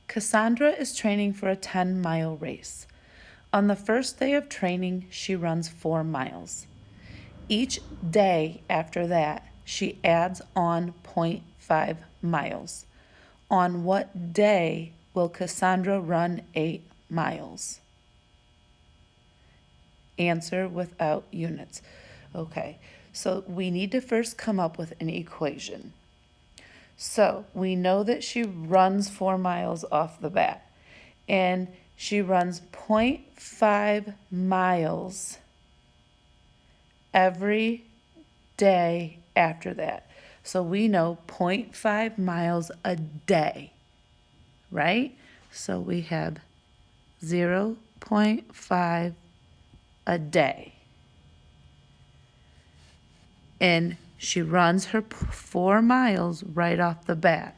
Cassandra is training for a 10-mile race. On the first day of training, she runs 4 miles. Each day after that, she adds on 0.5 miles. On what day will Cassandra run 8 miles? Answer without units. Okay, so we need to first come up with an equation. So we know that she runs 4 miles off the bat, and she runs 0.5 miles every day after that. So we know 0.5 miles a day, right? So we have 0.5 a day. And she runs her 4 miles right off the bat.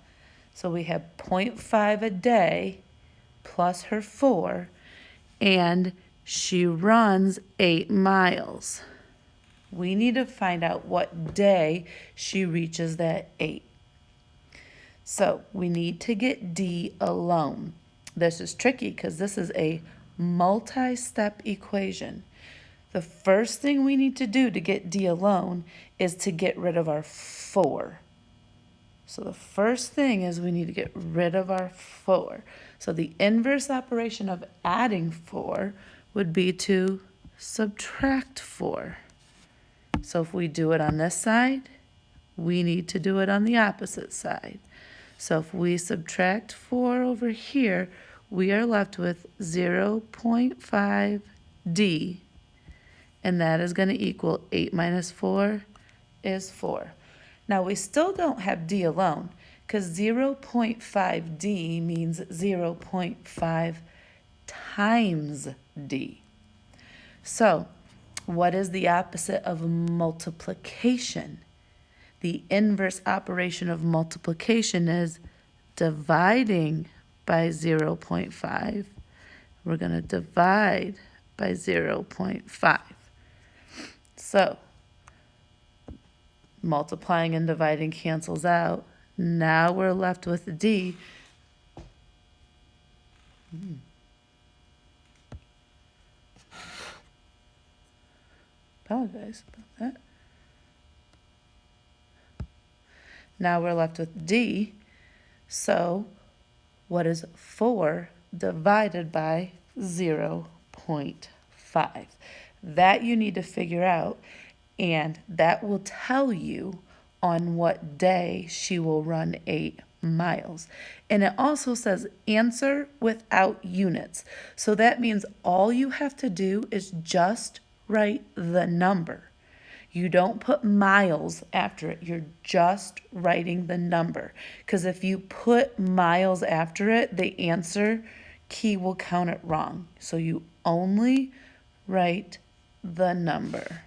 So we have 0.5 a day plus her 4, and she runs 8 miles. We need to find out what day she reaches that 8. So we need to get D alone. This is tricky because this is a multi-step equation. The first thing we need to do to get D alone is to get rid of our 4. So the first thing is we need to get rid of our 4. So the inverse operation of adding 4 would be to subtract 4. So if we do it on this side, we need to do it on the opposite side. So if we subtract 4 over here, we are left with 0.5 D. And that is going to equal 8 minus 4 is 4. Now we still don't have D alone because 0.5 D means 0.5 times D. So what is the opposite of multiplication? The inverse operation of multiplication is dividing by 0.5. We're going to divide by 0.5. So multiplying and dividing cancels out. Now we're left with D. Apologize about that. Now we're left with D. So what is 4 divided by 0.5? That you need to figure out, and that will tell you on what day she will run 8 miles. And it also says answer without units. So that means all you have to do is just write the number. You don't put miles after it. You're just writing the number. Because if you put miles after it, the answer key will count it wrong. So you only write the number.